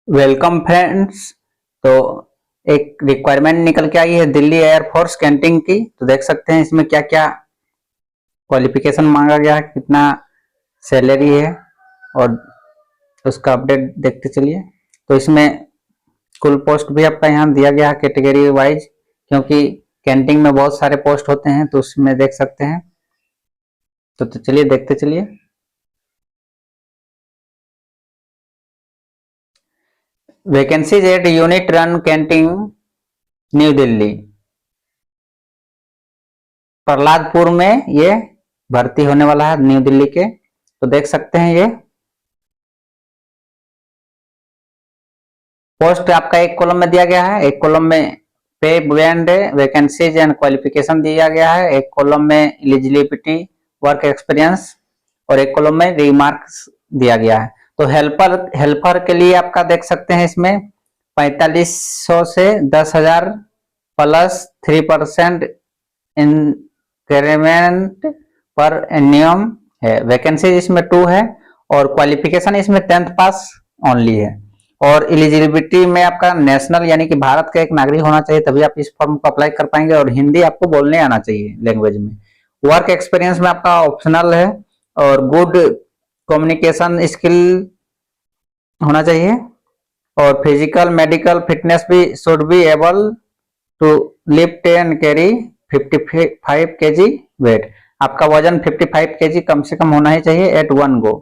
Welcome friends. तो एक requirement निकल के आई है दिल्ली एयरफोर्स कैंटीन की। तो देख सकते हैं इसमें क्या क्या क्वालिफिकेशन मांगा गया है, कितना सैलरी है और उसका अपडेट देखते चलिए। तो इसमें कुल पोस्ट भी आपका यहाँ दिया गया है कैटेगरी वाइज, क्योंकि कैंटीन में बहुत सारे पोस्ट होते हैं तो उसमें देख सकते हैं। तो चलिए देखते चलिए। Vacancies at unit run canteen new Delhi, Prahladpur में ये भर्ती होने वाला है न्यू दिल्ली के। तो देख सकते हैं ये पोस्ट आपका एक कॉलम में दिया गया है, एक कॉलम में पे बैंड वैकेंसीज एंड क्वालिफिकेशन दिया गया है, एक कॉलम में एलिजिबिलिटी वर्क एक्सपीरियंस और एक कॉलम में रिमार्क्स दिया गया है। तो हेल्पर के लिए आपका देख सकते हैं इसमें 4500 से 10,000 प्लस 3% इंक्रीमेंट पर एन्युअम है। वैकेंसी इसमें 2 है और क्वालिफिकेशन इसमें 10th पास ओनली है। और एलिजिबिलिटी में आपका नेशनल यानी कि भारत का एक नागरिक होना चाहिए, तभी आप इस फॉर्म को अप्लाई कर पाएंगे। और हिंदी आपको बोलने आना चाहिए लैंग्वेज में। वर्क एक्सपीरियंस में आपका ऑप्शनल है और गुड कम्युनिकेशन स्किल होना चाहिए और फिजिकल मेडिकल फिटनेस भी should be able to lift and carry 55 kg weight. आपका वजन 55 kg कम से कम होना ही चाहिए एट वन गो।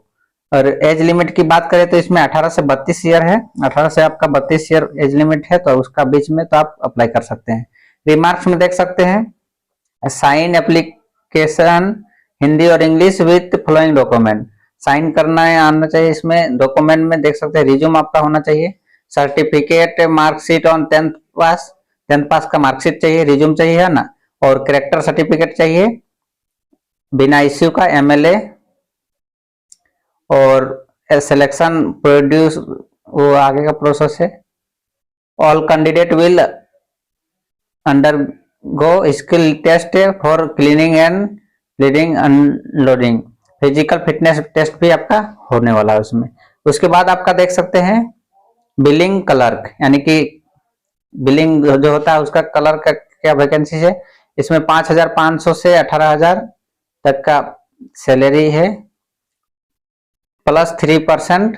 और एज लिमिट की बात करें तो इसमें 18 से 32 ईयर है। 18 से आपका 32 ईयर एज लिमिट है, तो उसका बीच में तो आप अप्लाई कर सकते हैं। रिमार्क्स में देख सकते हैं साइन एप्लीकेशन हिंदी और English with following document. Sign करना है आना चाहिए इसमें। डॉक्यूमेंट में देख सकते हैं रिज्यूम आपका होना चाहिए, सर्टिफिकेट मार्कशीट ऑन 10th पास का मार्कशीट चाहिए, रिज्यूम चाहिए है ना, और कैरेक्टर सर्टिफिकेट चाहिए बिना इश्यू का MLA और सिलेक्शन प्रोड्यूस वो आगे का प्रोसेस है। All candidate will undergo skill test for cleaning and leading unloading. Physical fitness test भी आपका होने वाला है उसमें। उसके बाद आपका देख सकते हैं बिलिंग क्लर्क, यानी कि बिलिंग जो होता है उसका कलर का क्या वैकेंसी है। इसमें 5,500 से 18,000 तक का सैलरी है प्लस 3%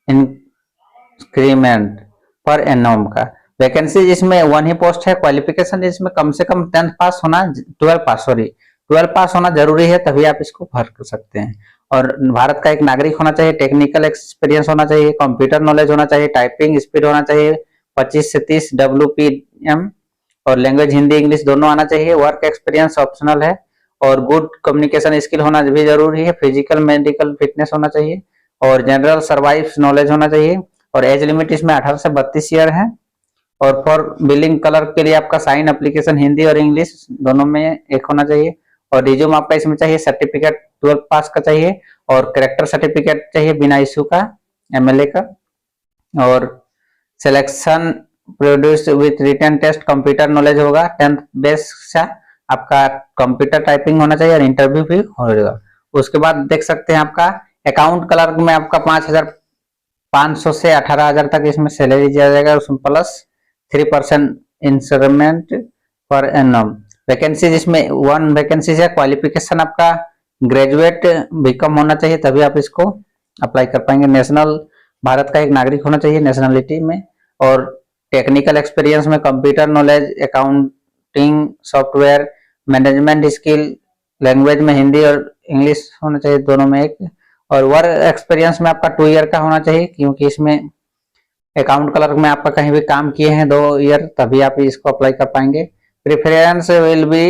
इंक्रीमेंट पर एनम का। वैकेंसी इसमें 1 ही पोस्ट है। क्वालिफिकेशन इसमें कम से कम 10th पास होना 12 पास होना जरूरी है, तभी आप इसको भर कर सकते हैं। और भारत का एक नागरिक होना चाहिए, टेक्निकल एक्सपीरियंस होना चाहिए, कंप्यूटर नॉलेज होना चाहिए, टाइपिंग स्पीड होना चाहिए 25 से 30 WPM और लैंग्वेज हिंदी इंग्लिश दोनों आना चाहिए। वर्क एक्सपीरियंस ऑप्शनल है और गुड कम्युनिकेशन स्किल होना भी जरूरी है। फिजिकल मेडिकल फिटनेस होना चाहिए और जनरल सर्वाइव नॉलेज होना चाहिए। और एज लिमिट इसमें 18 से 32 ईयर है। और फॉर बिलिंग कलर के लिए आपका साइन एप्लीकेशन हिंदी और इंग्लिश दोनों में एक होना चाहिए। और रिज्यूम आपका इसमें चाहिए, सर्टिफिकेट 12th पास का चाहिए और कैरेक्टर सर्टिफिकेट चाहिए बिना इश्यू का MLA का। और selection produce with written test computer knowledge होगा 10th बेस का। आपका कंप्यूटर टाइपिंग होना चाहिए और इंटरव्यू भी होगा। उसके बाद देख सकते हैं आपका अकाउंट क्लर्क में आपका 5,500 से 18,000 तक इसमें सैलरी दिया जाएगा, उसमें plus 3% increment per annum. Vacancy जिसमें 1 वैकेंसी है। क्वालिफिकेशन आपका ग्रेजुएट बीकॉम होना चाहिए, तभी आप इसको अप्लाई कर पाएंगे। नेशनल भारत का एक नागरिक होना चाहिए नेशनलिटी में। और टेक्निकल एक्सपीरियंस में computer knowledge, accounting software, management skill, language में हिंदी और इंग्लिश होना चाहिए दोनों में एक। और वर्क एक्सपीरियंस में आपका 2 ईयर का होना चाहिए, क्योंकि इसमें अकाउंट क्लर्क में आपका कहीं भी काम किए हैं 2 ईयर, तभी आप इसको अप्लाई कर पाएंगे। Preference will be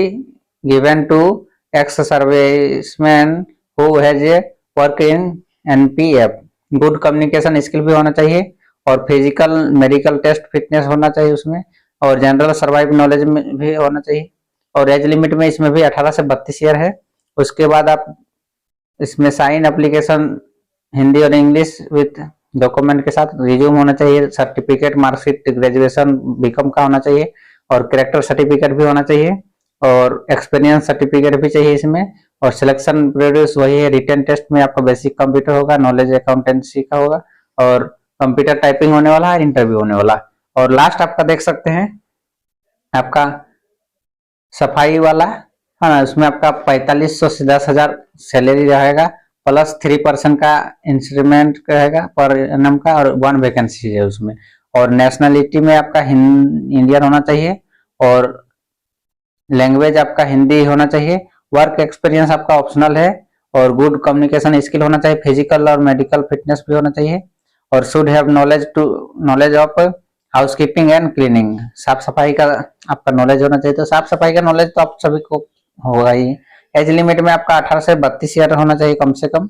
given to ex serviceman who has work in NPF। Good communication skill भी होना चाहिए और फिजिकल मेडिकल टेस्ट फिटनेस होना चाहिए उसमें। और जनरल सर्वाइव नॉलेज में भी होना चाहिए। और एज लिमिट में इसमें भी 18 से 32 ईयर है। उसके बाद आप इसमें साइन एप्लीकेशन हिंदी और इंग्लिश विथ डॉक्यूमेंट के साथ, रिज्यूम होना चाहिए, सर्टिफिकेट मार्कशीट ग्रेजुएशन बीकॉम का होना चाहिए और कैरेक्टर सर्टिफिकेट भी होना चाहिए और एक्सपीरियंस सर्टिफिकेट भी चाहिए इसमें। और सिलेक्शन प्रोड्यूस वही है, रिटन टेस्ट में आपका बेसिक कंप्यूटर होगा, नॉलेज अकाउंटेंसी का होगा और कंप्यूटर टाइपिंग होने वाला है, इंटरव्यू होने वाला है। और लास्ट आपका देख सकते हैं आपका सफाई वाला है ना, उसमें आपका 4500 से 10,000 सैलरी रहेगा, प्लस 3% का इंक्रीमेंट रहेगा पर एनम का, और 1 वैकेंसी है उसमें। और नेशनलिटी में आपका इंडियन होना चाहिए, और लैंग्वेज आपका हिंदी होना चाहिए। वर्क एक्सपीरियंस आपका ऑप्शनल है, और गुड कम्युनिकेशन स्किल होना चाहिए, फिजिकल और मेडिकल फिटनेस भी होना चाहिए, और should have knowledge of housekeeping and cleaning, साफ सफाई का आपका नॉलेज होना चाहिए। तो साफ सफाई का नॉलेज तो आप सभी को होगा ही। एज लिमिट में आपका 18 से 32 ईयर होना चाहिए कम से कम।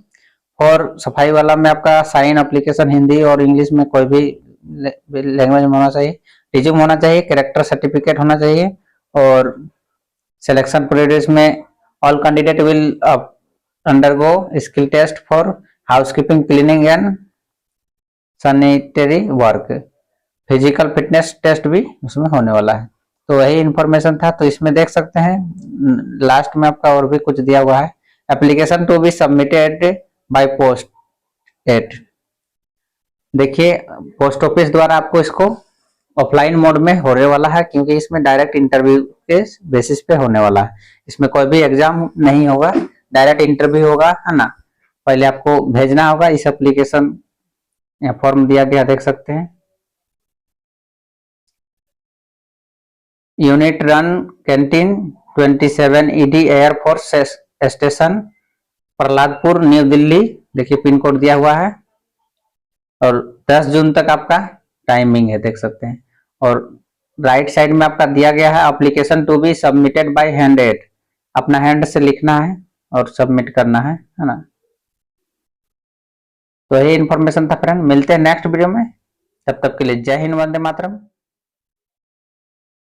और सफाई वाला में आपका साइन एप्लीकेशन हिंदी और इंग्लिश में कोई भी लैंग्वेज में होना चाहिए। रिज्यूम होना चाहिए, कैरेक्टर सर्टिफिकेट होना चाहिए, और सिलेक्शन प्रोसेस में all candidate will undergo skill test for housekeeping, cleaning and sanitary work. Physical fitness test भी उसमें होने वाला है। तो वही इंफॉर्मेशन था। तो इसमें देख सकते हैं लास्ट में आपका और भी कुछ दिया हुआ है, application to be submitted by post at. देखिए पोस्ट ऑफिस द्वारा आपको इसको ऑफलाइन मोड में होने वाला है, क्योंकि इसमें डायरेक्ट इंटरव्यू के बेसिस पे होने वाला है। इसमें कोई भी एग्जाम नहीं होगा, डायरेक्ट इंटरव्यू होगा, है ना। पहले आपको भेजना होगा इस एप्लीकेशन, या फॉर्म दिया गया देख सकते हैं। Unit run canteen 27 ED air force station Prahladpur new Delhi, देखिए पिन कोड दिया हुआ है, और 10 जून तक आपका टाइमिंग है देख सकते हैं। और राइट साइड में आपका दिया गया है application to be submitted by hand at, अपना हैंड से लिखना है और सबमिट करना है ना। तो यही इन्फॉर्मेशन था फ्रेंड, मिलते हैं नेक्स्ट वीडियो में, तब तक के लिए जय हिंद, वंदे मातरम।